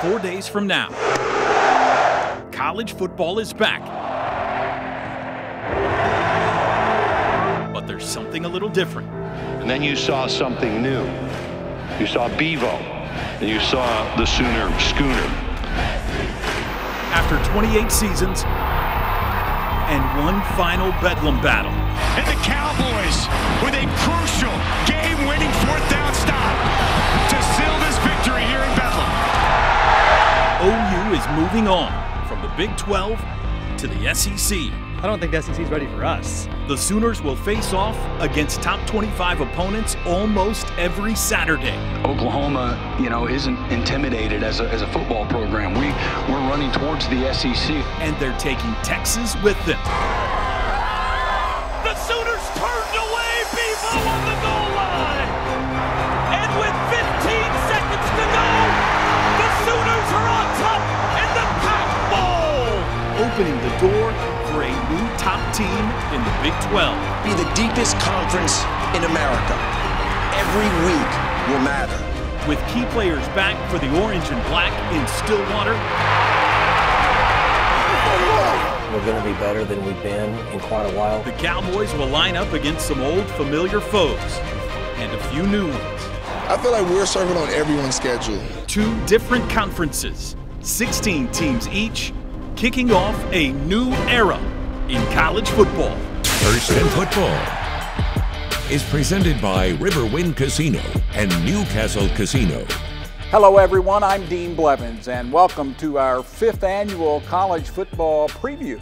4 days from now, college football is back. But there's something a little different. And then you saw something new. You saw Bevo, and you saw the Sooner Schooner. After 28 seasons and one final Bedlam battle. And the Cowboys with a crucial game-winning 4th down stop to seal this victory here in Bedlam. OU is moving on from the Big 12 to the SEC. I don't think the SEC is ready for us. The Sooners will face off against top 25 opponents almost every Saturday. Oklahoma, isn't intimidated as a football program. We're running towards the SEC. And they're taking Texas with them. The Sooners turned away Bevo on the goal line. And with 15 seconds to go, the Sooners are on top in the Pac Bowl. Opening the door for a new top team in the Big 12. Be the deepest conference in America. Every week will matter. With key players back for the Orange and Black in Stillwater. We're going to be better than we've been in quite a while. The Cowboys will line up against some old familiar foes and a few new ones. I feel like we're serving on everyone's schedule. 2 different conferences, 16 teams each, kicking off a new era in college football. First and Football is presented by Riverwind Casino and Newcastle Casino. Hello everyone, I'm Dean Blevins and welcome to our 5th annual college football preview.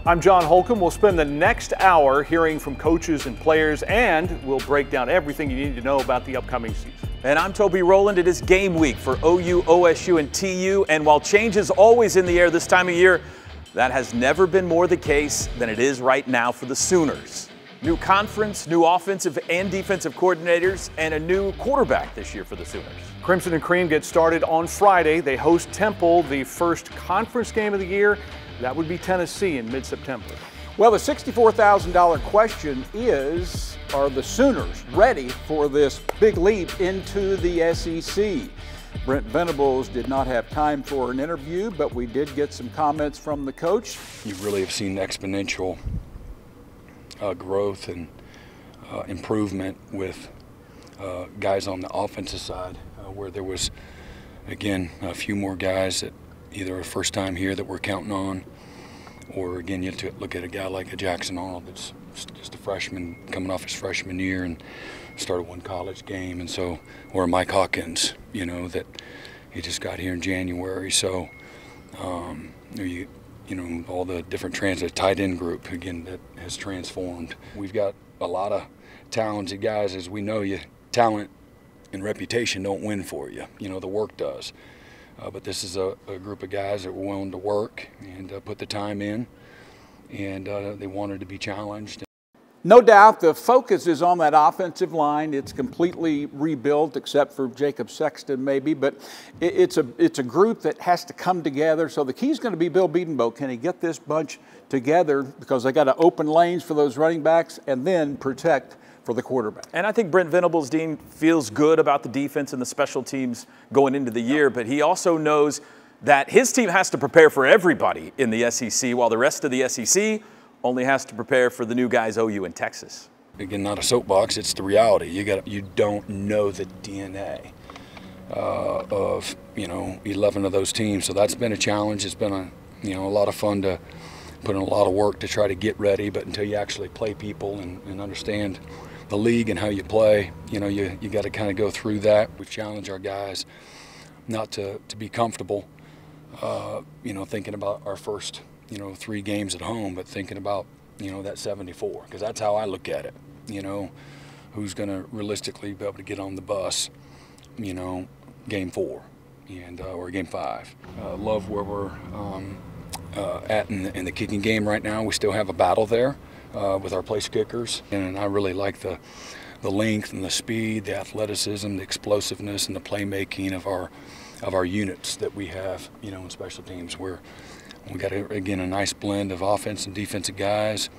I'm John Holcomb. We'll spend the next hour hearing from coaches and players, and we'll break down everything you need to know about the upcoming season. And I'm Toby Rowland. It is game week for OU, OSU, and TU. And while change is always in the air this time of year, that has never been more the case than it is right now for the Sooners. New conference, new offensive and defensive coordinators, and a new quarterback this year for the Sooners. Crimson and Cream get started on Friday. They host Temple, the first conference game of the year. That would be Tennessee in mid-September. Well, the $64,000 question is, are the Sooners ready for this big leap into the SEC? Brent Venables did not have time for an interview, but we did get some comments from the coach. You really have seen exponential growth and improvement with guys on the offensive side, where there was, again, a few more guys that either a first time here that we're counting on, or again, you have to look at a guy like a Jackson Arnold that's just a freshman coming off his freshman year and started one college game, and so, or Mike Hawkins, that he just got here in January. So, all the different tight end group, again, that has transformed. We've got a lot of talented guys. As we know, talent and reputation don't win for you. The work does. But this is a group of guys that were willing to work and put the time in, and they wanted to be challenged. No doubt the focus is on that offensive line. It's completely rebuilt except for Jacob Sexton maybe, but it's a group that has to come together. So the key is going to be Bill Bedenbaugh. Can he get this bunch together, because they got to open lanes for those running backs and then protect for the quarterback. And I think Brent Venables, Dean, feels good about the defense and the special teams going into the year, but he also knows that his team has to prepare for everybody in the SEC, while the rest of the SEC only has to prepare for the new guys, OU and Texas. Again, not a soapbox, it's the reality. You don't know the DNA of 11 of those teams, so that's been a challenge. It's been a lot of fun to put in a lot of work to try to get ready, but until you actually play people and understand the league and how you play, you got to kind of go through that. We've challenged our guys not to be comfortable, thinking about our first 3 games at home, but thinking about that 74, because that's how I look at it. Who's going to realistically be able to get on the bus, game 4 and or game 5. Love where we're at in the kicking game right now. We still have a battle there with our place kickers, and I really like the length and the speed, the athleticism, the explosiveness, and the playmaking of our units that we have, in special teams. We got again a nice blend of offense and defensive guys,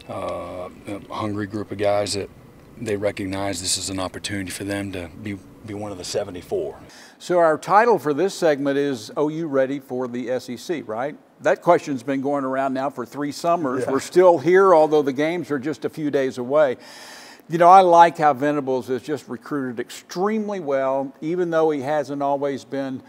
a hungry group of guys that they recognize this is an opportunity for them to be be one of the 74. So our title for this segment is OU ready for the SEC, right? That question's been going around now for 3 summers. Yeah. We're still here, although the games are just a few days away. You know, I like how Venables has just recruited extremely well, even though he hasn't always been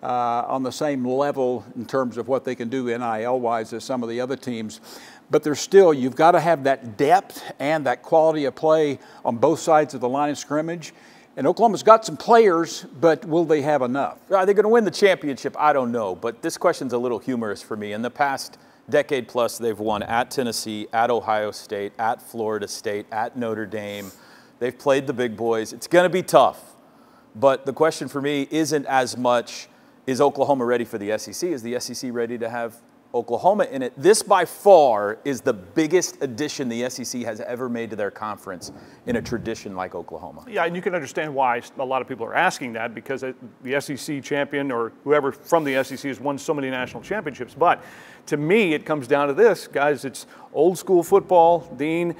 on the same level in terms of what they can do NIL-wise as some of the other teams. But there's still, you've got to have that depth and that quality of play on both sides of the line of scrimmage. And Oklahoma's got some players, but will they have enough? Are they going to win the championship? I don't know. But this question's a little humorous for me. In the past decade plus, they've won at Tennessee, at Ohio State, at Florida State, at Notre Dame. They've played the big boys. It's going to be tough. But the question for me isn't as much, is Oklahoma ready for the SEC? Is the SEC ready to have Oklahoma in it? This by far is the biggest addition the SEC has ever made to their conference in a tradition like Oklahoma. Yeah, and you can understand why a lot of people are asking that, because the SEC champion or whoever from the SEC has won so many national championships. But to me, it comes down to this, guys. It's old school football. Dean,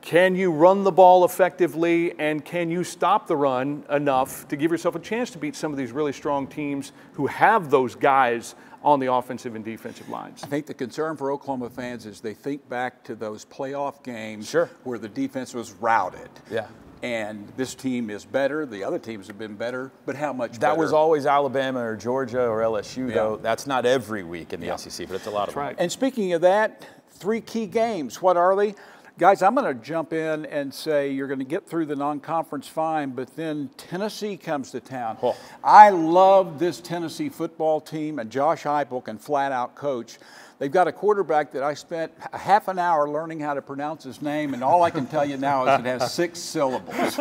can you run the ball effectively, and can you stop the run enough to give yourself a chance to beat some of these really strong teams who have those guys on the offensive and defensive lines? I think the concern for Oklahoma fans is they think back to those playoff games where the defense was routed. Yeah. And this team is better. The other teams have been better, but how much better? That was always Alabama or Georgia or LSU, though. That's not every week in the SEC, but it's a lot of them. Right. And speaking of that, 3 key games. What are they? Guys, I'm going to jump in and say you're going to get through the non-conference fine, but then Tennessee comes to town. Oh. I love this Tennessee football team, and Josh Heupel can flat out coach. They've got a quarterback that I spent half an hour learning how to pronounce his name, and all I can tell you now is it has 6 syllables.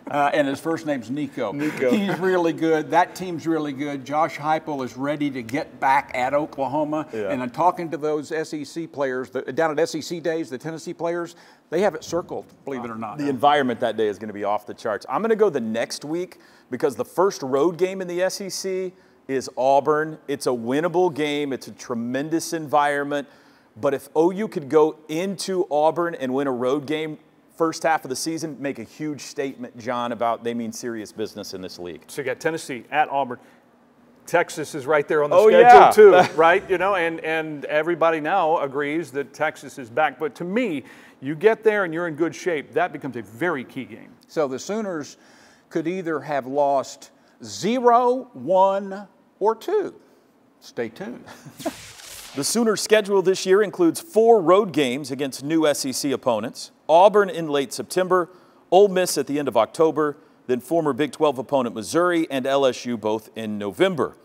And his first name's Nico. He's really good. That team's really good. Josh Heupel is ready to get back at Oklahoma. Yeah. And I'm talking to those SEC players, down at SEC days, the Tennessee players, they have it circled, believe it or not. The environment that day is going to be off the charts. I'm going to go the next week because the first road game in the SEC is Auburn. It's a winnable game. It's a tremendous environment. But if OU could go into Auburn and win a road game first half of the season, make a huge statement, John, about they mean serious business in this league. So you got Tennessee at Auburn. Texas is right there on the schedule too, right? You know, and everybody now agrees that Texas is back. But to me, you get there and you're in good shape. That becomes a very key game. So the Sooners could either have lost 0, 1, or 2. Stay tuned. The Sooners' schedule this year includes 4 road games against new SEC opponents. Auburn in late September, Ole Miss at the end of October, then former Big 12 opponent Missouri and LSU both in November.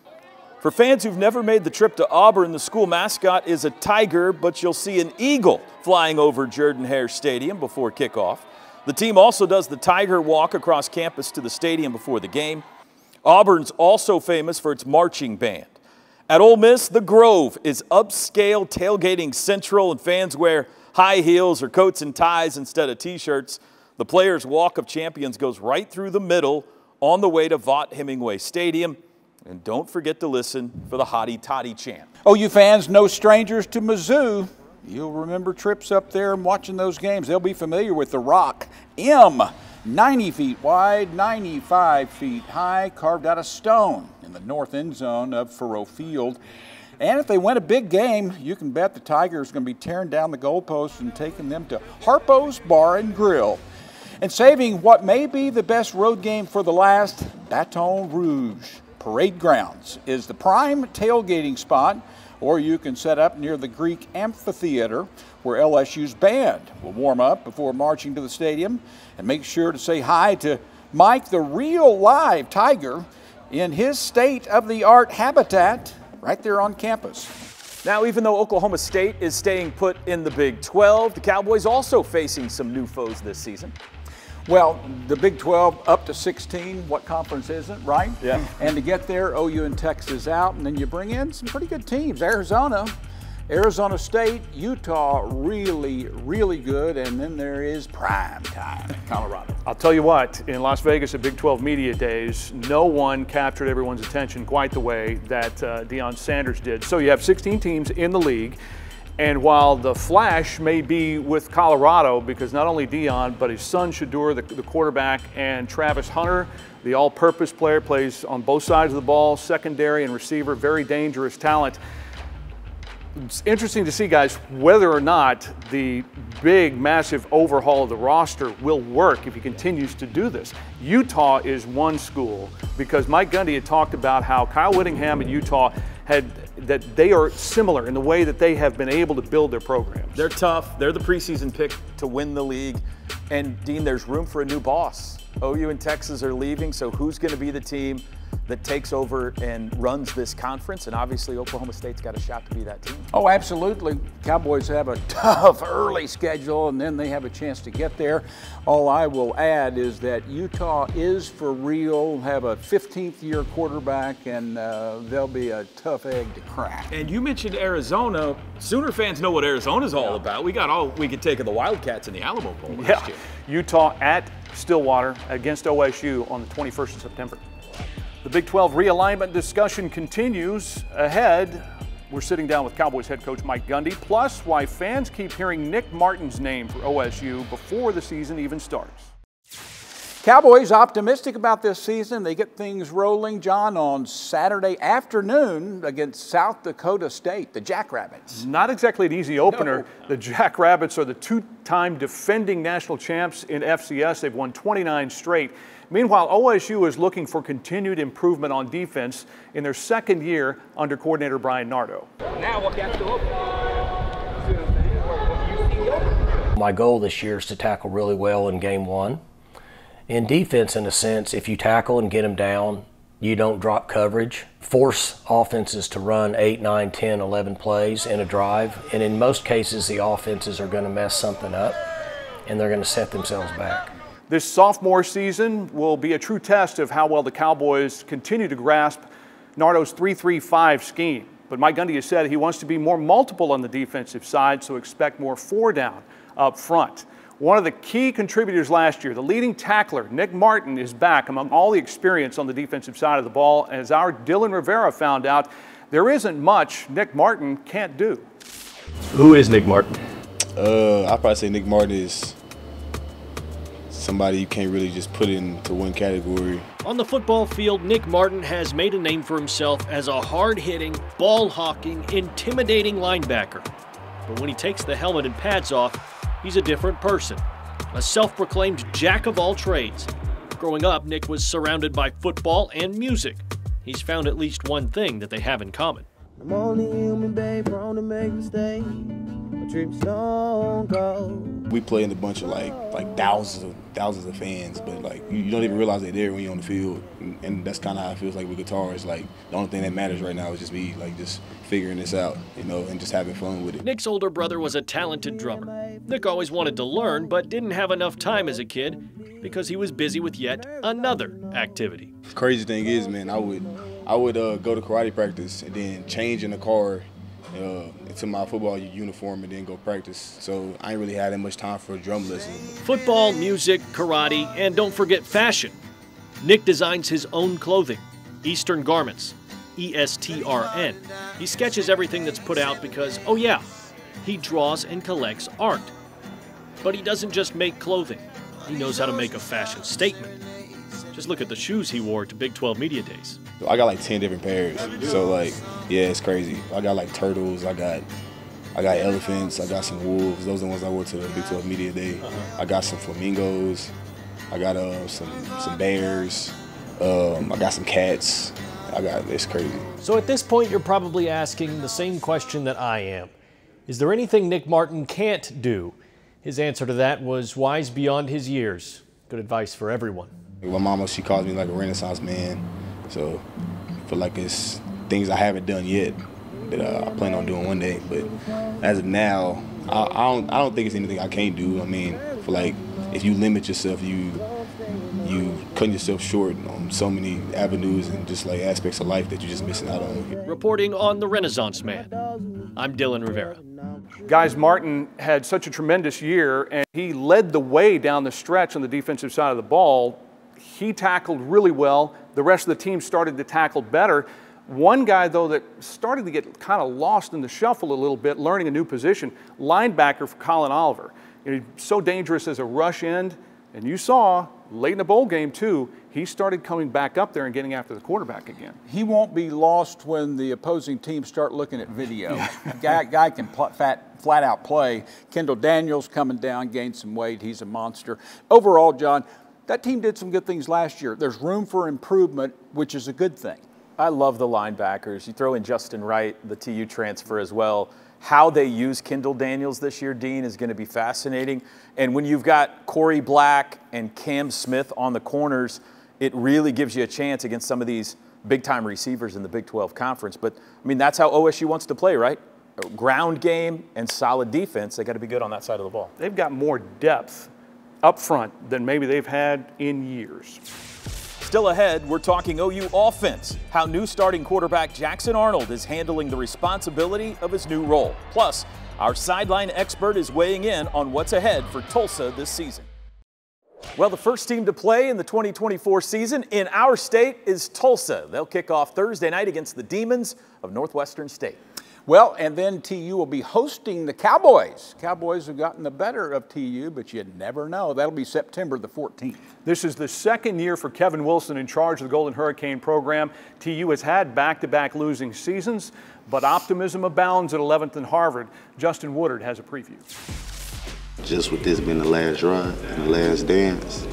For fans who've never made the trip to Auburn, the school mascot is a tiger, but you'll see an eagle flying over Jordan-Hare Stadium before kickoff. The team also does the Tiger Walk across campus to the stadium before the game. Auburn's also famous for its marching band. At Ole Miss, the Grove is upscale tailgating central, and fans wear high heels or coats and ties instead of T-shirts. The Players' Walk of Champions goes right through the middle on the way to Vaught Hemingway Stadium. And don't forget to listen for the Hottie Toddy chant. OU fans, no strangers to Mizzou. You'll remember trips up there and watching those games. They'll be familiar with the Rock M. 90 feet wide, 95 feet high, carved out of stone in the north end zone of Faurot Field. And if they win a big game, you can bet the Tigers are going to be tearing down the goalposts and taking them to Harpo's Bar and Grill. And saving what may be the best road game for the last, Baton Rouge Parade Grounds is the prime tailgating spot, or you can set up near the Greek Amphitheater where LSU's band will warm up before marching to the stadium. And make sure to say hi to Mike, the real live tiger, in his state-of-the-art habitat right there on campus. Now, even though Oklahoma State is staying put in the Big 12, the Cowboys also facing some new foes this season. Well, the Big 12 up to 16, what conference isn't, right? Yeah. And to get there, OU and Texas out, and then you bring in some pretty good teams. Arizona State, Utah, really, really good, and then there is prime time, Colorado. I'll tell you what, in Las Vegas at Big 12 Media Days, no one captured everyone's attention quite the way that Deion Sanders did. So you have 16 teams in the league, And while the flash may be with Colorado, because not only Dion, but his son Shador, the quarterback, and Travis Hunter, the all-purpose player, plays on both sides of the ball, secondary and receiver, very dangerous talent. It's interesting to see, guys, whether or not the big, massive overhaul of the roster will work if he continues to do this. Utah is one school, because Mike Gundy had talked about how Kyle Whittingham and Utah that they are similar in the way that they have been able to build their programs. They're tough. They're the preseason pick to win the league. And, Dean, there's room for a new boss. OU and Texas are leaving, so who's going to be the team that takes over and runs this conference? And obviously Oklahoma State's got a shot to be that team. Oh, absolutely. Cowboys have a tough early schedule, and then they have a chance to get there. All I will add is that Utah is for real, have a 15th-year quarterback, and they'll be a tough egg to crack. And you mentioned Arizona. Sooner fans know what Arizona's all about. We got all we could take of the Wildcats in the Alamo Bowl last year. Utah at Stillwater against OSU on the 21st of September. The Big 12 realignment discussion continues. Ahead, we're sitting down with Cowboys head coach Mike Gundy, plus why fans keep hearing Nick Martin's name for OSU before the season even starts. Cowboys optimistic about this season. They get things rolling, John, on Saturday afternoon against South Dakota State, the Jackrabbits. Not exactly an easy opener. No. The Jackrabbits are the two-time defending national champs in FCS. They've won 29 straight. Meanwhile, OSU is looking for continued improvement on defense in their second year under coordinator Brian Nardo. My goal this year is to tackle really well in game one. In defense, in a sense, if you tackle and get them down, you don't drop coverage. Force offenses to run 8, 9, 10, 11 plays in a drive. And in most cases, the offenses are going to mess something up, and they're going to set themselves back. This sophomore season will be a true test of how well the Cowboys continue to grasp Nardo's 3-3-5 scheme. But Mike Gundy has said he wants to be more multiple on the defensive side, so expect more four down up front. One of the key contributors last year, the leading tackler, Nick Martin, is back among all the experience on the defensive side of the ball. As our Dylan Rivera found out, there isn't much Nick Martin can't do. Who is Nick Martin? I'd probably say Nick Martin is somebody you can't really just put into one category. On the football field, Nick Martin has made a name for himself as a hard-hitting, ball-hawking, intimidating linebacker. But when he takes the helmet and pads off, he's a different person, a self-proclaimed jack of all trades. Growing up, Nick was surrounded by football and music. He's found at least one thing that they have in common. I'm only human, babe, prone to make mistakes. My dreams don't go. We play in a bunch of like thousands of fans, but like you don't even realize they're there when you're on the field, and that's kind of how it feels like with guitars. Like the only thing that matters right now is just me, like just figuring this out, you know, and just having fun with it. Nick's older brother was a talented drummer. Nick always wanted to learn, but didn't have enough time as a kid because he was busy with yet another activity. The crazy thing is, man, I would go to karate practice and then change in the car into my football uniform and then go practice. So I ain't really had that much time for a drum lesson. Football, music, karate, and don't forget fashion. Nick designs his own clothing, Eastern Garments, ESTRN. He sketches everything that's put out because, oh yeah, he draws and collects art. But he doesn't just make clothing. He knows how to make a fashion statement. Just look at the shoes he wore to Big 12 Media Days. I got like 10 different pairs. So like, yeah, it's crazy. I got like turtles, I got elephants, I got some wolves. Those are the ones I wore to the Big 12 Media Day. I got some flamingos, I got some bears, I got some cats. It's crazy. So at this point, you're probably asking the same question that I am. Is there anything Nick Martin can't do? His answer to that was wise beyond his years. Good advice for everyone. My mama, she calls me like a Renaissance man. So I feel like it's things I haven't done yet that I plan on doing one day. But as of now, I don't think it's anything I can't do. I mean, I feel like if you limit yourself, you cut yourself short on so many avenues and just like aspects of life that you're just missing out on. Reporting on the Renaissance Man, I'm Dylan Rivera. Guys, Martin had such a tremendous year, and he led the way down the stretch on the defensive side of the ball. He tackled really well. The rest of the team started to tackle better. One guy, though, that started to get kind of lost in the shuffle a little bit, learning a new position, linebacker for Colin Oliver. You know, he's so dangerous as a rush end, and you saw late in the bowl game, too, he started coming back up there and getting after the quarterback again. He won't be lost when the opposing teams start looking at video. guy can flat out play. Kendall Daniels coming down, gained some weight. He's a monster. Overall, John, that team did some good things last year. There's room for improvement, which is a good thing. I love the linebackers. You throw in Justin Wright, the TU transfer as well. How they use Kendall Daniels this year, Dean, is going to be fascinating. And when you've got Corey Black and Cam Smith on the corners, it really gives you a chance against some of these big-time receivers in the Big 12 Conference. But, I mean, that's how OSU wants to play, right? Ground game and solid defense. They got to be good on that side of the ball. They've got more depth up front than maybe they've had in years. Still ahead, we're talking OU offense, how new starting quarterback Jackson Arnold is handling the responsibility of his new role. Plus, our sideline expert is weighing in on what's ahead for Tulsa this season. Well, the first team to play in the 2024 season in our state is Tulsa. They'll kick off Thursday night against the Demons of Northwestern State. Well, and then TU will be hosting the Cowboys. Cowboys have gotten the better of TU, but you never know. That'll be September the 14th. This is the second year for Kevin Wilson in charge of the Golden Hurricane program. TU has had back-to-back losing seasons, but optimism abounds at 11th and Harvard. Justin Woodard has a preview. Just with this being the last ride and the last dance,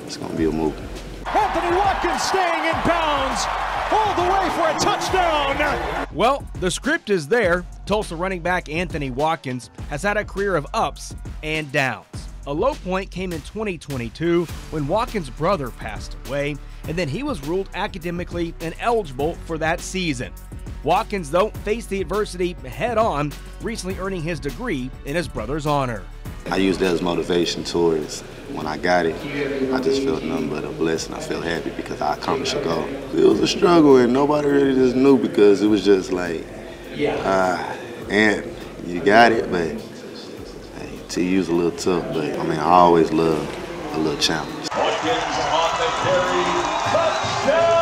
it's going to be a movie. Anthony Watkins staying in bounds all the way for a touchdown. Well, the script is there. Tulsa running back Anthony Watkins has had a career of ups and downs. A low point came in 2022 when Watkins' brother passed away, and then he was ruled academically ineligible for that season. Watkins, though, faced the adversity head-on, recently earning his degree in his brother's honor. I used that as motivation towards when I got it. I just felt nothing but a blessing. I felt happy because I accomplished a goal. It was a struggle and nobody really just knew because it was just like, and you got it, but hey, TU's a little tough, but I mean, I always love a little challenge. Watkins on the carry, touchdown,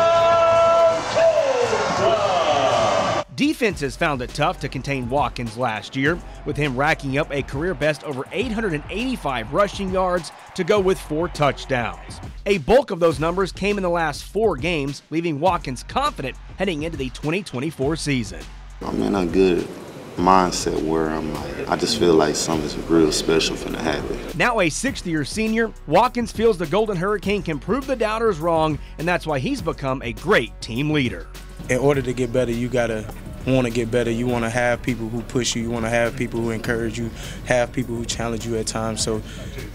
Defenses found it tough to contain Watkins last year, with him racking up a career best over 885 rushing yards to go with 4 touchdowns. A bulk of those numbers came in the last 4 games, leaving Watkins confident heading into the 2024 season. I'm in a good mindset where I'm like, I just feel like something's real special finna happen. Now a 6th-year senior, Watkins feels the Golden Hurricane can prove the doubters wrong, and that's why he's become a great team leader. In order to get better, you gotta want to get better. You want to have people who push you. You want to have people who encourage you, have people who challenge you at times. So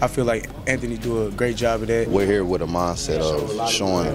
I feel like Anthony do a great job of that. We're here with a mindset of showing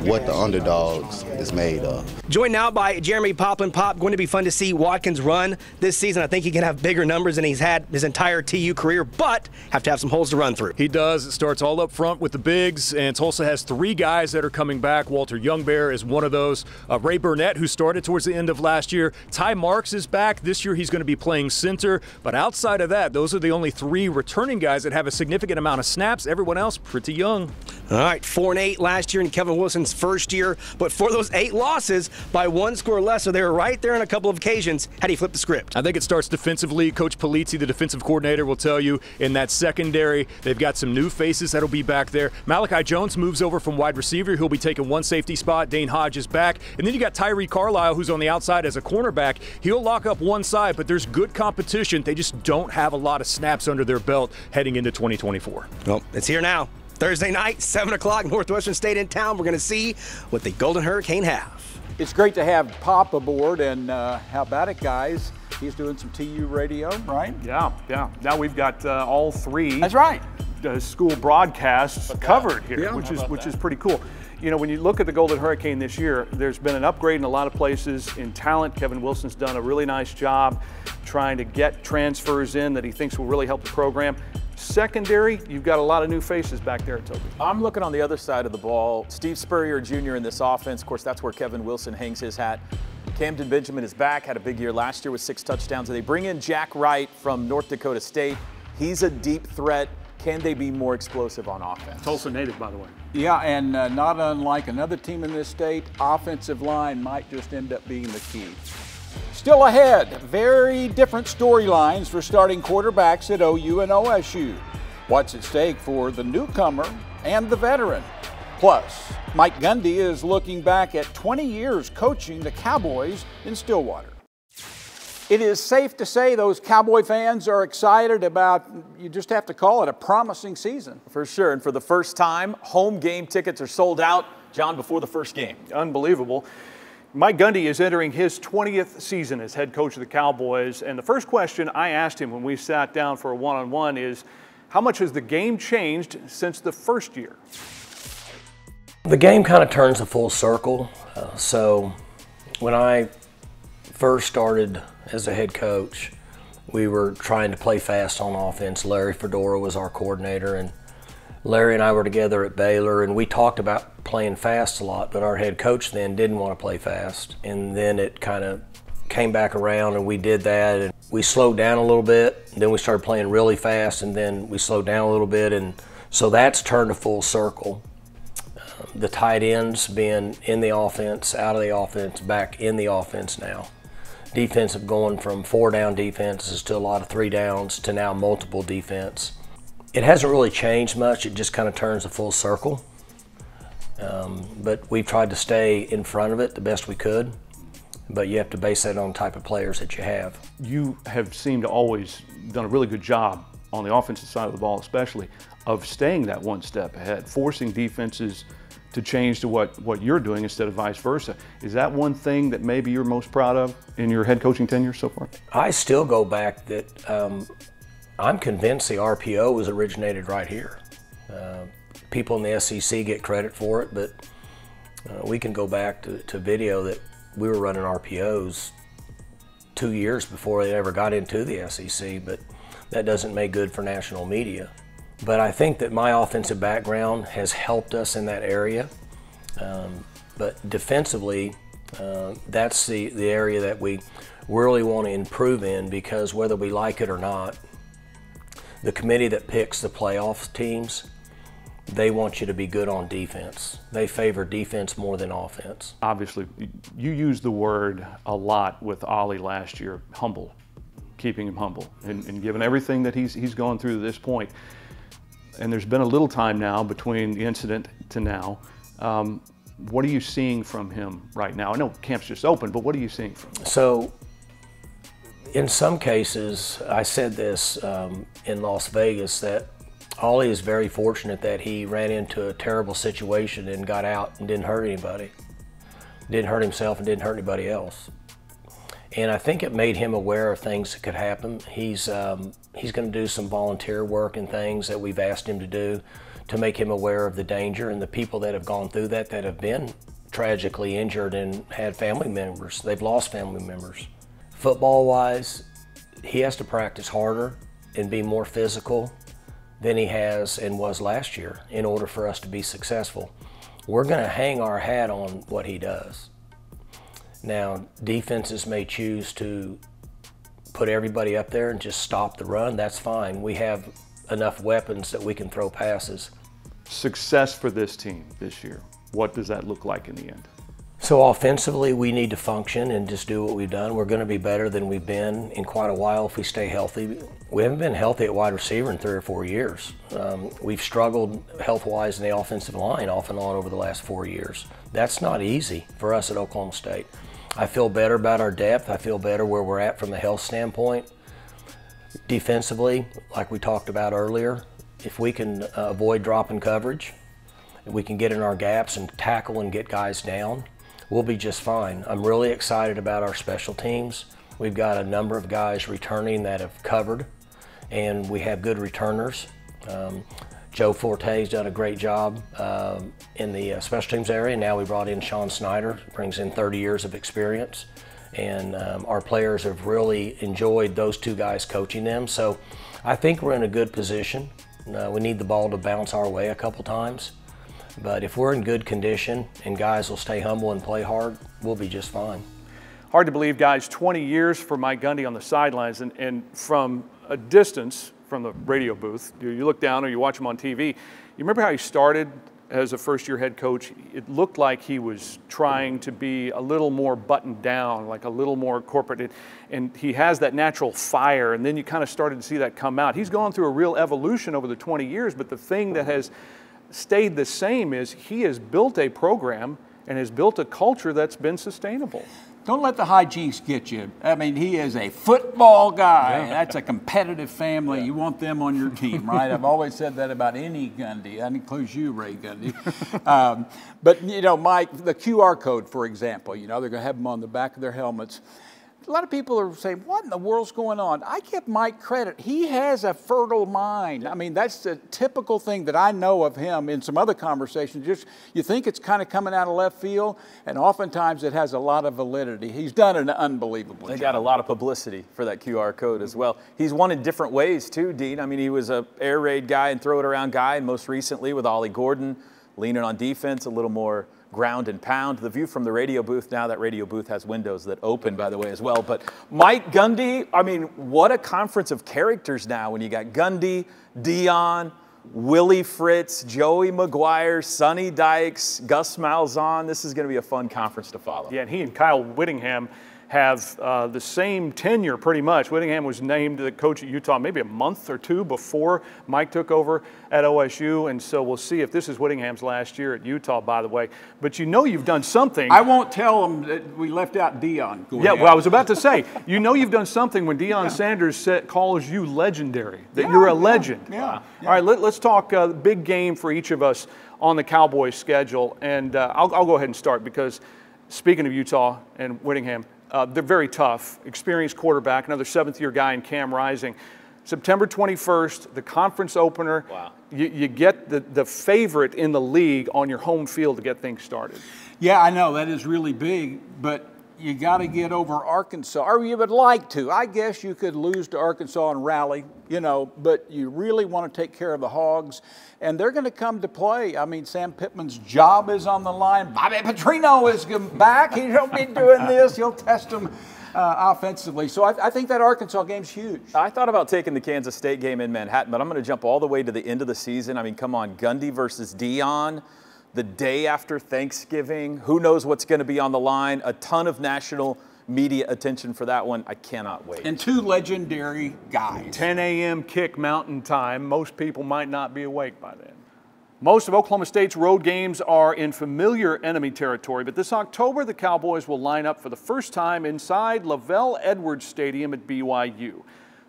what the underdogs is made of. Joined now by Jeremy Poplin. Pop, going to be fun to see Watkins run this season. I think he can have bigger numbers than he's had his entire TU career, but have to have some holes to run through. He does. It starts all up front with the bigs, and Tulsa has 3 guys that are coming back. Walter Youngbear is one of those. Ray Burnett, who started towards the end of last year. Ty Marks is back. This year he's going to be playing center. But outside of that, those are the only 3 returning guys that have a significant amount of snaps. Everyone else pretty young. All right, 4-8 last year in Kevin Wilson's first year. But for those 8 losses, by 1 score less, so they were right there on a couple of occasions. How do you flip the script? I think it starts defensively. Coach Polizzi, the defensive coordinator, will tell you in that secondary, they've got some new faces that'll be back there. Malachi Jones moves over from wide receiver. He'll be taking 1 safety spot. Dane Hodge is back. And then you got Tyree Carlisle, who's on the outside as a cornerback. He'll lock up 1 side, but there's good competition. They just don't have a lot of snaps under their belt heading into 2024. Well, it's here now. Thursday night, 7 o'clock, Northwestern State in town. We're going to see what the Golden Hurricane have. It's great to have Pop aboard, and how about it, guys? He's doing some TU radio, right? Yeah. Now we've got all 3. That's right. School broadcasts covered here, which is pretty cool. You know, when you look at the Golden Hurricane this year, there's been an upgrade in a lot of places in talent. Kevin Wilson's done a really nice job trying to get transfers in that he thinks will really help the program. Secondary, you've got a lot of new faces back there at Toby. I'm looking on the other side of the ball. Steve Spurrier Jr. in this offense. Of course, that's where Kevin Wilson hangs his hat. Camden Benjamin is back, had a big year last year with 6 touchdowns. They bring in Jack Wright from North Dakota State. He's a deep threat. Can they be more explosive on offense? Tulsa native, by the way. Yeah, and not unlike another team in this state, offensive line might just end up being the key. Still ahead, very different storylines for starting quarterbacks at OU and OSU. What's at stake for the newcomer and the veteran? Plus, Mike Gundy is looking back at 20 years coaching the Cowboys in Stillwater. It is safe to say those Cowboy fans are excited about, you just have to call it a promising season. For sure, and for the first time, home game tickets are sold out, John, before the first game. Unbelievable. Mike Gundy is entering his 20th season as head coach of the Cowboys, and the first question I asked him when we sat down for a one-on-one is, how much has the game changed since the first year? The game kind of turns a full circle. So when I first started as a head coach, we were trying to play fast on offense. Larry Fedora was our coordinator, and Larry and I were together at Baylor, and we talked about playing fast a lot, but our head coach then didn't want to play fast. And then it kind of came back around, and we did that, and we slowed down a little bit, and then we started playing really fast, and then we slowed down a little bit, and so that's turned a full circle. The tight ends being in the offense, out of the offense, back in the offense now. Defensive going from 4-down defenses to a lot of 3 downs to now multiple defense. It hasn't really changed much, it just kind of turns a full circle. But we've tried to stay in front of it the best we could, but you have to base that on the type of players that you have. You have seemed to always done a really good job on the offensive side of the ball especially, of staying that one step ahead, forcing defenses to change to what you're doing instead of vice versa. Is that one thing that maybe you're most proud of in your head coaching tenure so far? I still go back that I'm convinced the RPO was originated right here. People in the SEC get credit for it, but we can go back to video that we were running RPOs 2 years before they ever got into the SEC, but that doesn't make good for national media. But I think that my offensive background has helped us in that area. But defensively, that's the area that we really want to improve in, because whether we like it or not, the committee that picks the playoff teams, they want you to be good on defense. They favor defense more than offense. Obviously, you used the word a lot with Ollie last year, humble, keeping him humble, and given everything that he's gone through to this point. And there's been a little time now between the incident to now. What are you seeing from him right now? I know camp's just open, but what are you seeing from him? So, in some cases, I said this in Las Vegas, that Ollie is very fortunate that he ran into a terrible situation and got out and didn't hurt anybody. Didn't hurt himself and didn't hurt anybody else. And I think it made him aware of things that could happen. He's going to do some volunteer work and things that we've asked him to do to make him aware of the danger, and the people that have gone through that have been tragically injured and had family members. They've lost family members. Football-wise, he has to practice harder and be more physical than he has and was last year in order for us to be successful. We're going to hang our hat on what he does. Now, defenses may choose to put everybody up there and just stop the run. That's fine. We have enough weapons that we can throw passes. Success for this team this year, what does that look like in the end? So offensively, we need to function and just do what we've done. We're going to be better than we've been in quite a while if we stay healthy. We haven't been healthy at wide receiver in 3 or 4 years. We've struggled health-wise in the offensive line off and on over the last 4 years. That's not easy for us at Oklahoma State. I feel better about our depth. I feel better where we're at from a health standpoint. Defensively, like we talked about earlier, if we can avoid dropping coverage, if we can get in our gaps and tackle and get guys down, we'll be just fine. I'm really excited about our special teams. We've got a number of guys returning that have covered, and we have good returners. Joe Forte's done a great job in the special teams area. Now we brought in Sean Snyder, brings in 30 years of experience. And our players have really enjoyed those 2 guys coaching them. So I think we're in a good position. We need the ball to bounce our way a couple times. But if we're in good condition and guys will stay humble and play hard, we'll be just fine. Hard to believe, guys, 20 years for Mike Gundy on the sidelines, and from a distance, from the radio booth. You look down or you watch him on TV. You remember how he started as a first-year head coach? It looked like he was trying to be a little more buttoned down, like a little more corporate. And he has that natural fire, and then you kind of started to see that come out. He's gone through a real evolution over the 20 years, but the thing that has stayed the same is he has built a program and has built a culture that's been sustainable. Don't let the hijinks get you. I mean, he is a football guy. That's a competitive family. You want them on your team, right? I've always said that about any Gundy. That includes you, Ray Gundy. But, you know, Mike, the QR code, for example, you know, they're going to have them on the back of their helmets. A lot of people are saying, what in the world's going on? I give Mike credit. He has a fertile mind. I mean, that's the typical thing that I know of him in some other conversations. Just you think it's kind of coming out of left field, and oftentimes it has a lot of validity. He's done an unbelievable job. They got a lot of publicity for that QR code as well. He's won in different ways too, Dean. I mean, he was a air raid guy and throw it around guy, and most recently with Ollie Gordon, leaning on defense, a little more ground and pound. The view from the radio booth, now that radio booth has windows that open, by the way, as well. But Mike Gundy, I mean, what a conference of characters now when you got Gundy, Dion, Willie Fritz, Joey McGuire, Sonny Dykes, Gus Malzahn. This is going to be a fun conference to follow. Yeah, and he and Kyle Whittingham have the same tenure pretty much. Whittingham was named the coach at Utah maybe a month or two before Mike took over at OSU, and so we'll see if this is Whittingham's last year at Utah, by the way. But you know you've done something. I won't tell them that we left out Dion. Yeah, well, I was about to say, you know you've done something when Deion Sanders calls you legendary, that you're a legend. Yeah. All right, let's talk big game for each of us on the Cowboys schedule, and I'll go ahead and start because speaking of Utah and Whittingham, they're very tough, experienced quarterback, another seventh-year guy in Cam Rising. September 21st, the conference opener. Wow. You get the favorite in the league on your home field to get things started. Yeah, I know, that is really big, but you got to get over Arkansas, or you would like to. I guess you could lose to Arkansas and rally, you know, but you really want to take care of the Hogs, and they're going to come to play. I mean, Sam Pittman's job is on the line. Bobby Petrino is back. He don't be doing this. He'll test them offensively. So I think that Arkansas game's huge. I thought about taking the Kansas State game in Manhattan, but I'm going to jump all the way to the end of the season. I mean, come on, Gundy versus Dion. The day after Thanksgiving, who knows what's going to be on the line? A ton of national media attention for that one. I cannot wait. And two legendary guys. 10 a.m. kick Mountain Time. Most people might not be awake by then. Most of Oklahoma State's road games are in familiar enemy territory, but this October the Cowboys will line up for the first time inside Lavelle Edwards Stadium at BYU.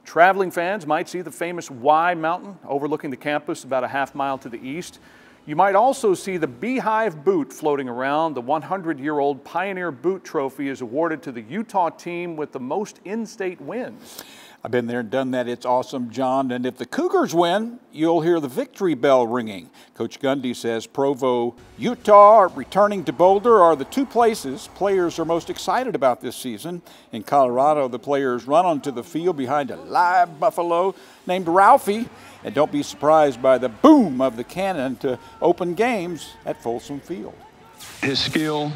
Traveling fans might see the famous Y Mountain overlooking the campus about a half-mile to the east. You might also see the Beehive boot floating around. The 100-year-old Pioneer Boot Trophy is awarded to the Utah team with the most in-state wins. I've been there and done that. It's awesome, John. And if the Cougars win, you'll hear the victory bell ringing. Coach Gundy says Provo, Utah, returning to Boulder are the two places players are most excited about this season. In Colorado, the players run onto the field behind a live buffalo named Ralphie. And don't be surprised by the boom of the cannon to open games at Folsom Field. His skill,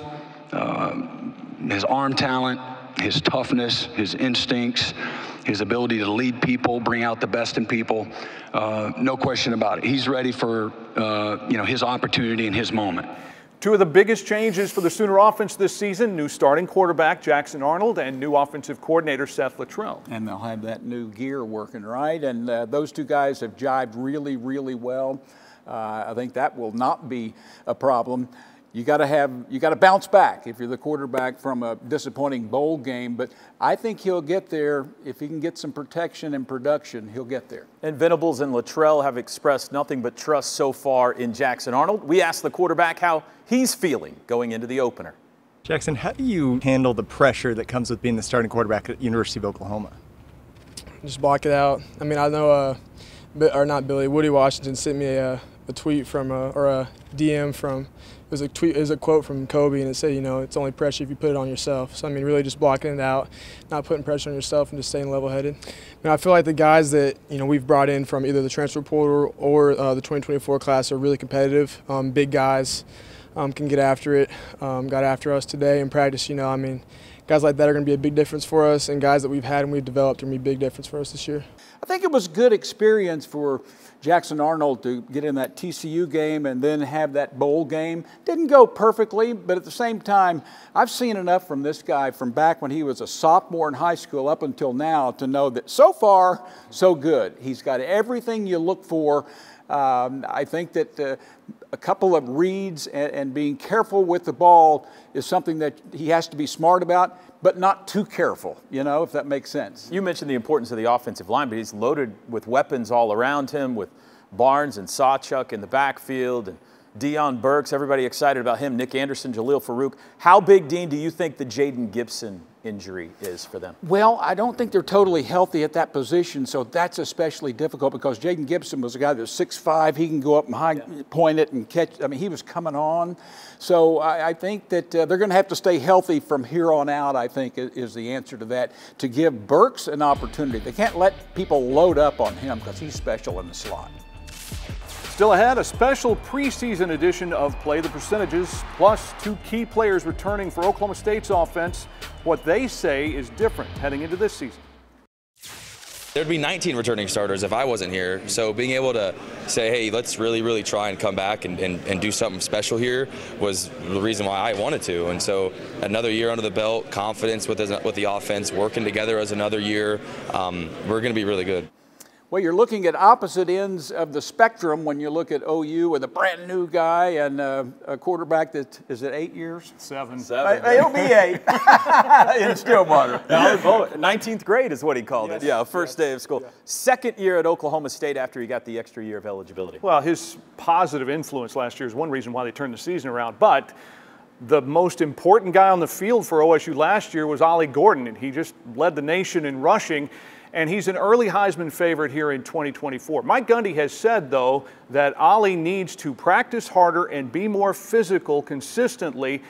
his arm talent, his toughness, his instincts, his ability to lead people, bring out the best in people, no question about it. He's ready for his opportunity and his moment. Two of the biggest changes for the Sooner offense this season, new starting quarterback Jackson Arnold and new offensive coordinator Seth Luttrell. And they'll have that new gear working, right? And those two guys have jived really, really well. I think that will not be a problem. You got to bounce back if you're the quarterback from a disappointing bowl game. But I think he'll get there. If he can get some protection and production, he'll get there. And Venables and Luttrell have expressed nothing but trust so far in Jackson Arnold. We asked the quarterback how he's feeling going into the opener. Jackson, how do you handle the pressure that comes with being the starting quarterback at University of Oklahoma? Just block it out. I mean, I know, Woody Washington sent me a tweet from, or a DM from, it was a quote from Kobe, and it said, it's only pressure if you put it on yourself. So, I mean, really just blocking it out, not putting pressure on yourself, and just staying level-headed. I feel like the guys that, we've brought in from either the transfer portal or the 2024 class are really competitive, big guys. can get after it. Got after us today in practice. You know, I mean, guys like that are going to be a big difference for us, and guys that we've had and we've developed are going to be a big difference for us this year. I think it was a good experience for Jackson Arnold to get in that TCU game and then have that bowl game. Didn't go perfectly, but at the same time, I've seen enough from this guy from back when he was a sophomore in high school up until now to know that so far, so good. He's got everything you look for. I think that a couple of reads and being careful with the ball is something that he has to be smart about, but not too careful, you know, if that makes sense. You mentioned the importance of the offensive line, but he's loaded with weapons all around him, with Barnes and Sawchuk in the backfield, and Deion Burks, everybody excited about him, Nick Anderson, Jaleel Farouk. How big, Dean, do you think the Jaden Gibson injury is for them? Well, I don't think they're totally healthy at that position, so that's especially difficult because Jaden Gibson was a guy that's 6'5". He can go up and high point it and catch. I mean, he was coming on. So I think that they're going to have to stay healthy from here on out, I think, is the answer to that, to give Burks an opportunity. They can't let people load up on him because he's special in the slot. Still ahead, a special preseason edition of Play the Percentages, plus 2 key players returning for Oklahoma State's offense. What they say is different heading into this season. There'd be 19 returning starters if I wasn't here. So being able to say, hey, let's really try and come back and do something special here was the reason why I wanted to. And so another year under the belt, confidence with the offense, working together as another year, we're going to be really good. Well, you're looking at opposite ends of the spectrum when you look at OU with a brand new guy and a quarterback that, is it 8 years? 7. It'll be 8 in Stillwater. 19th grade is what he called it. Yeah, first day of school. Yeah. Second year at Oklahoma State after he got the extra year of eligibility. Well, his positive influence last year is one reason why they turned the season around, but the most important guy on the field for OSU last year was Ollie Gordon, and he just led the nation in rushing. And he's an early Heisman favorite here in 2024. Mike Gundy has said, though, that Ollie needs to practice harder and be more physical consistently.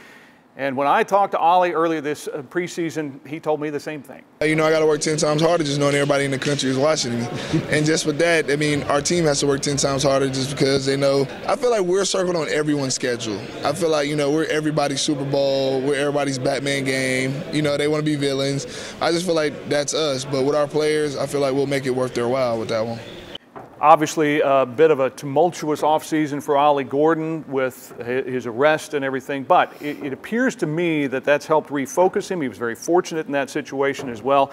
And when I talked to Ollie earlier this preseason, he told me the same thing. You know, I got to work 10 times harder just knowing everybody in the country is watching me. And just with that, I mean, our team has to work 10 times harder just because they know. I feel like we're circled on everyone's schedule. I feel like, you know, we're everybody's Super Bowl. We're everybody's Batman game. You know, they want to be villains. I just feel like that's us. But with our players, I feel like we'll make it worth their while with that one. Obviously, a bit of a tumultuous offseason for Ollie Gordon with his arrest and everything, but it appears to me that that's helped refocus him. He was very fortunate in that situation as well.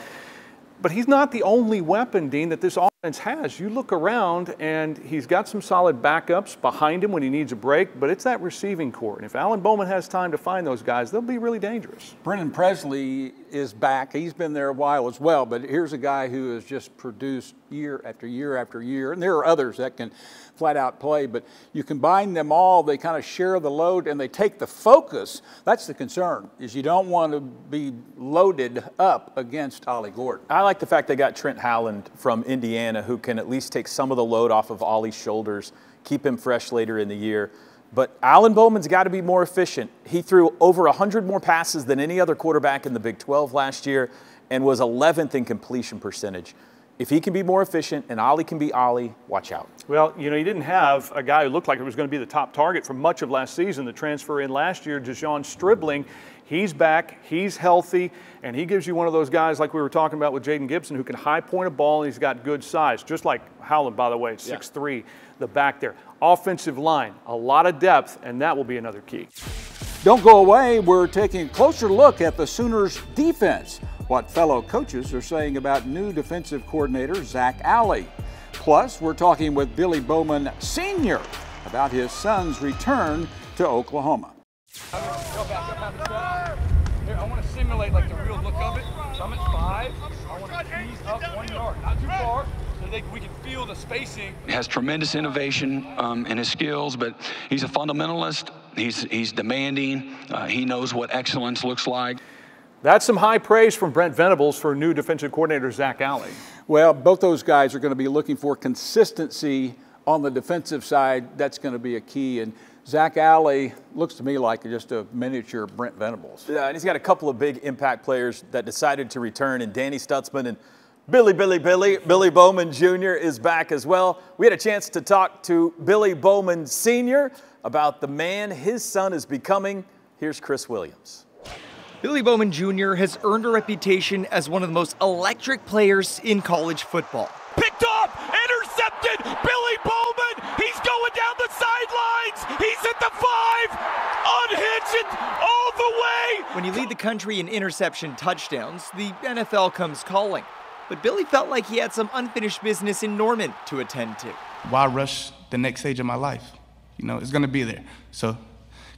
But he's not the only weapon, Dean, that this offense has. You look around, and he's got some solid backups behind him when he needs a break, but it's that receiving core. And if Alan Bowman has time to find those guys, they'll be really dangerous. Brennan Presley is back. He's been there a while as well, but here's a guy who has just produced year after year after year. And there are others that can flat out play, but you combine them all, they kind of share the load and they take the focus. That's the concern, is you don't want to be loaded up against Ollie Gordon. I like the fact they got Trent Howland from Indiana, who can at least take some of the load off of Ollie's shoulders, keep him fresh later in the year. But Alan Bowman's got to be more efficient. He threw over 100 more passes than any other quarterback in the Big 12 last year and was 11th in completion percentage. If he can be more efficient and Ollie can be Ollie, watch out. Well, you know, you didn't have a guy who looked like it was going to be the top target for much of last season. The transfer in last year, Dejon Stribling, he's back, he's healthy, and he gives you one of those guys like we were talking about with Jaden Gibson who can high point a ball and he's got good size. Just like Howland, by the way, 6'3", the back there. Offensive line, a lot of depth, and that will be another key. Don't go away. We're taking a closer look at the Sooners' defense. What fellow coaches are saying about new defensive coordinator Zach Alley. Plus, we're talking with Billy Bowman Sr. about his son's return to Oklahoma. Here, I want to simulate like the real look of it. So I'm at 5. I want to ease up 1 yard, not too far, so we can feel the spacing. He has tremendous innovation in his skills, but he's a fundamentalist. He's demanding. He knows what excellence looks like. That's some high praise from Brent Venables for new defensive coordinator Zach Alley. Well, both those guys are going to be looking for consistency on the defensive side. That's going to be a key. And Zach Alley looks to me like just a miniature Brent Venables. Yeah, and he's got a couple of big impact players that decided to return, and Danny Stutzman and Billy Bowman Jr. is back as well. We had a chance to talk to Billy Bowman Sr. about the man his son is becoming. Here's Chris Williams. Billy Bowman Jr. has earned a reputation as one of the most electric players in college football. Picked off, intercepted, Billy Bowman, he's going down the sidelines, he's at the 5, unhitched it all the way. When you lead the country in interception touchdowns, the NFL comes calling. But Billy felt like he had some unfinished business in Norman to attend to. Why rush the next stage of my life? You know, it's gonna be there. So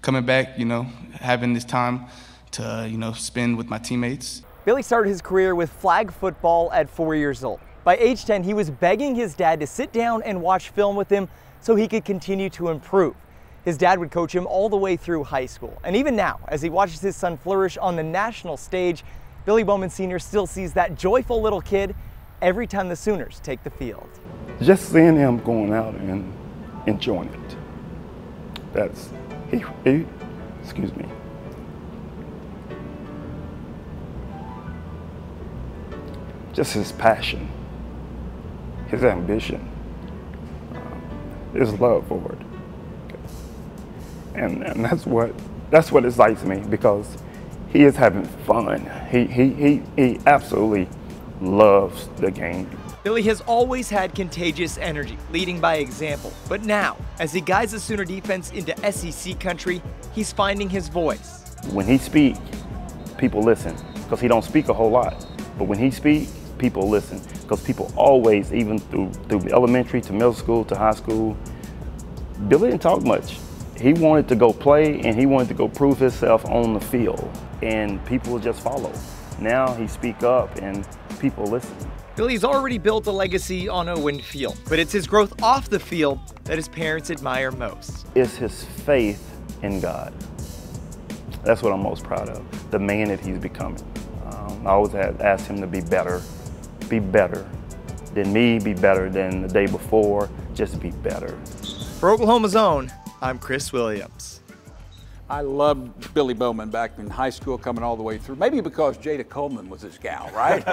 coming back, you know, having this time to, you know, spend with my teammates. Billy started his career with flag football at 4 years old. By age 10, he was begging his dad to sit down and watch film with him so he could continue to improve. His dad would coach him all the way through high school. And even now, as he watches his son flourish on the national stage, Billy Bowman Sr. still sees that joyful little kid every time the Sooners take the field. Just seeing him going out and enjoying it. That's, excuse me. Just his passion, his ambition, his love for it. And that's what excites me, because he is having fun. He absolutely loves the game. Billy has always had contagious energy, leading by example. But now, as he guides the Sooner defense into SEC country, he's finding his voice. When he speaks, people listen, because he don't speak a whole lot. But when he speaks, people listen, because people always, even through elementary to middle school to high school, Billy didn't talk much. He wanted to go play, and he wanted to go prove himself on the field, and people would just follow. Now he speak up, and people listen. Billy's already built a legacy on a win field, but it's his growth off the field that his parents admire most. It's his faith in God. That's what I'm most proud of, the man that he's becoming. I always had asked him to be better than me, be better than the day before, just be better. For Oklahoma's Own, I'm Chris Williams. I loved Billy Bowman back in high school, coming all the way through. Maybe because Jada Coleman was his gal, right?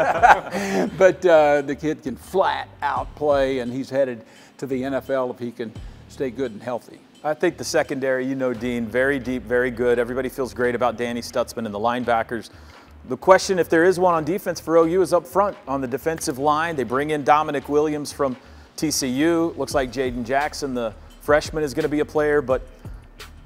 But the kid can flat out play, and he's headed to the NFL if he can stay good and healthy. I think the secondary, you know, Dean, very deep, very good. Everybody feels great about Danny Stutzman and the linebackers. The question, if there is one on defense for OU, is up front on the defensive line. They bring in Dominic Williams from TCU. Looks like Jaden Jackson, the freshman, is going to be a player, but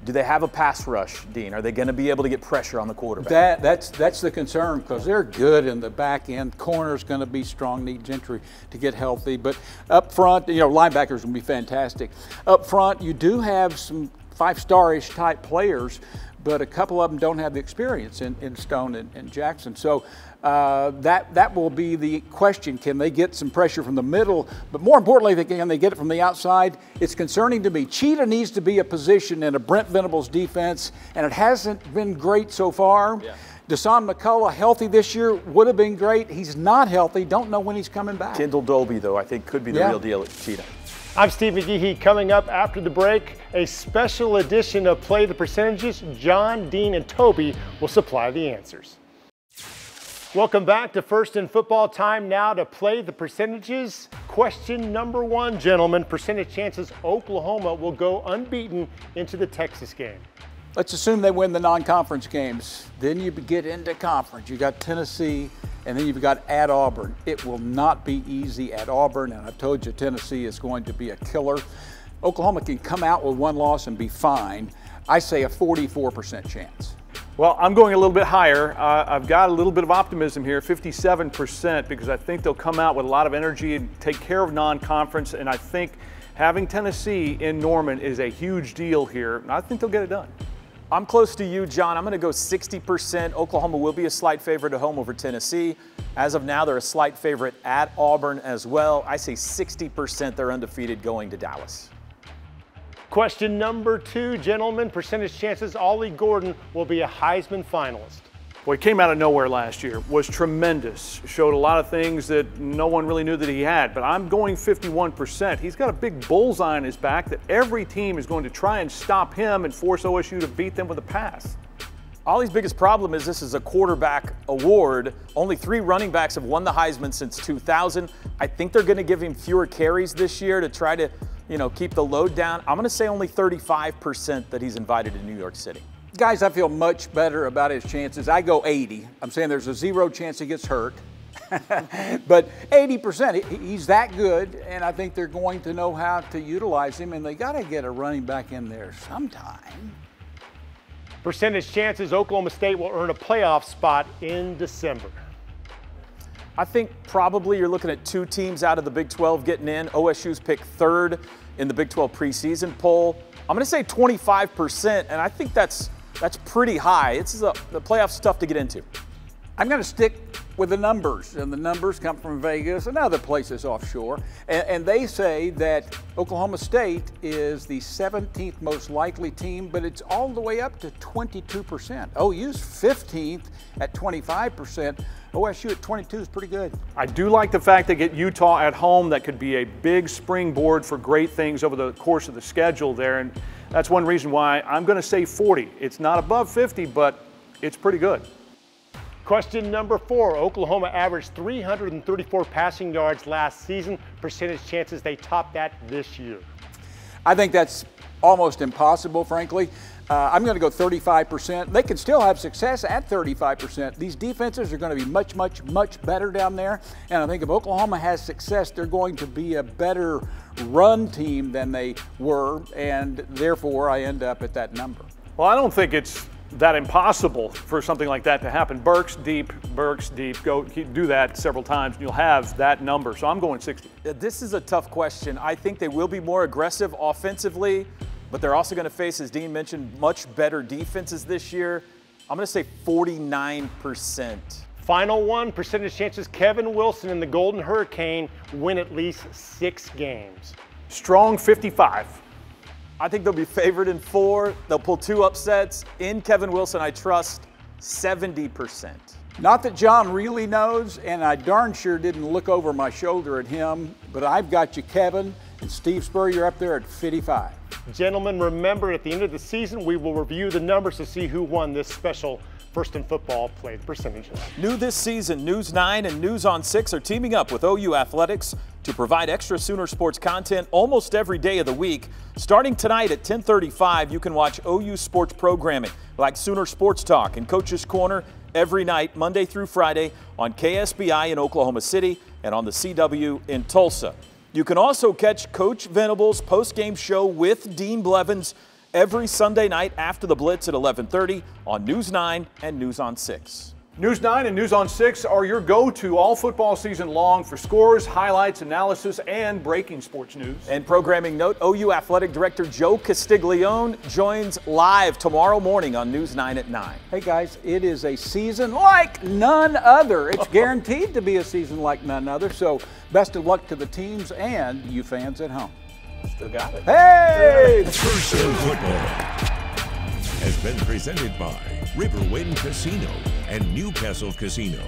do they have a pass rush, Dean? Are they going to be able to get pressure on the quarterback? That's the concern, because they're good in the back end. Corner's going to be strong, need Gentry to get healthy. But up front, you know, linebackers will be fantastic. Up front, you do have some five-star-ish type players, but a couple of them don't have the experience in Stone and Jackson. So that will be the question. Can they get some pressure from the middle? But more importantly, can they get it from the outside? It's concerning to me. Cheetah needs to be a position in a Brent Venables defense, and it hasn't been great so far. Yeah. Deshaun McCullough, healthy this year, would have been great. He's not healthy. Don't know when he's coming back. Kendall Dolby, though, I think could be the real deal at Cheetah. I'm Steve McGehee. Coming up after the break, a special edition of Play the Percentages. John, Dean, and Toby will supply the answers. Welcome back to First in Football. Time now to play the percentages. Question number 1, gentlemen. Percentage chances Oklahoma will go unbeaten into the Texas game. Let's assume they win the non-conference games. Then you get into conference. You got Tennessee, and then you've got at Auburn. It will not be easy at Auburn, and I've told you Tennessee is going to be a killer. Oklahoma can come out with one loss and be fine. I say a 44% chance. Well, I'm going a little bit higher. I've got a little bit of optimism here, 57%, because I think they'll come out with a lot of energy and take care of non-conference, and I think having Tennessee in Norman is a huge deal here, and I think they'll get it done. I'm close to you, John. I'm going to go 60%. Oklahoma will be a slight favorite at home over Tennessee. As of now, they're a slight favorite at Auburn as well. I say 60% they're undefeated going to Dallas. Question number 2, gentlemen. Percentage chances Ollie Gordon will be a Heisman finalist. Well, he came out of nowhere last year, was tremendous, showed a lot of things that no one really knew that he had, but I'm going 51%. He's got a big bullseye on his back that every team is going to try and stop him and force OSU to beat them with a pass. Ollie's biggest problem is this is a quarterback award. Only 3 running backs have won the Heisman since 2000. I think they're going to give him fewer carries this year to try to keep the load down. I'm going to say only 35% that he's invited to New York City. Guys, I feel much better about his chances. I go 80. I'm saying there's a 0 chance he gets hurt. But 80%, he's that good, and I think they're going to know how to utilize him, and they got to get a running back in there sometime. Percentage chances Oklahoma State will earn a playoff spot in December. I think probably you're looking at 2 teams out of the Big 12 getting in. OSU's picked 3rd in the Big 12 preseason poll. I'm going to say 25%, and I think that's pretty high. The playoff's tough to get into. I'm going to stick with the numbers, and the numbers come from Vegas and other places offshore. And they say that Oklahoma State is the 17th most likely team, but it's all the way up to 22%. OU's 15th at 25%. OSU at 22 is pretty good. I do like the fact they get Utah at home. That could be a big springboard for great things over the course of the schedule there. And that's one reason why I'm going to say 40. It's not above 50, but it's pretty good. Question number 4. Oklahoma averaged 334 passing yards last season. Percentage chances they top that this year. I think that's almost impossible, frankly. I'm going to go 35%. They can still have success at 35%. These defenses are going to be much, much, much better down there. And I think if Oklahoma has success, they're going to be a better run team than they were. And therefore, I end up at that number. Well, I don't think it's that impossible for something like that to happen. Burks deep, go do that several times and you'll have that number. So I'm going 60. This is a tough question. I think they will be more aggressive offensively, but they're also going to face, as Dean mentioned, much better defenses this year. I'm going to say 49%. Final one, percentage chances Kevin Wilson and the Golden Hurricane win at least 6 games. Strong 55. I think they'll be favored in 4. They'll pull 2 upsets. In Kevin Wilson, I trust 70%. Not that John really knows, and I darn sure didn't look over my shoulder at him, but I've got you, Kevin, and Steve Spurrier, you're up there at 55. Gentlemen, remember at the end of the season, we will review the numbers to see who won this special First in Football Play the Percentages. New this season, News 9 and News on 6 are teaming up with OU Athletics to provide extra Sooner sports content almost every day of the week. Starting tonight at 10:35, you can watch OU sports programming like Sooner Sports Talk and Coach's Corner every night, Monday through Friday, on KSBI in Oklahoma City and on the CW in Tulsa. You can also catch Coach Venable's post-game show with Dean Blevins every Sunday night after the Blitz at 11:30 on News 9 and News on 6. News 9 and News on 6 are your go-to all football season long for scores, highlights, analysis, and breaking sports news. And programming note, OU Athletic Director Joe Castiglione joins live tomorrow morning on News 9 at 9. Hey guys, it is a season like none other. It's guaranteed to be a season like none other. So best of luck to the teams and you fans at home. Still got it. Hey! First in Football has been presented by Riverwind Casino and Newcastle Casino.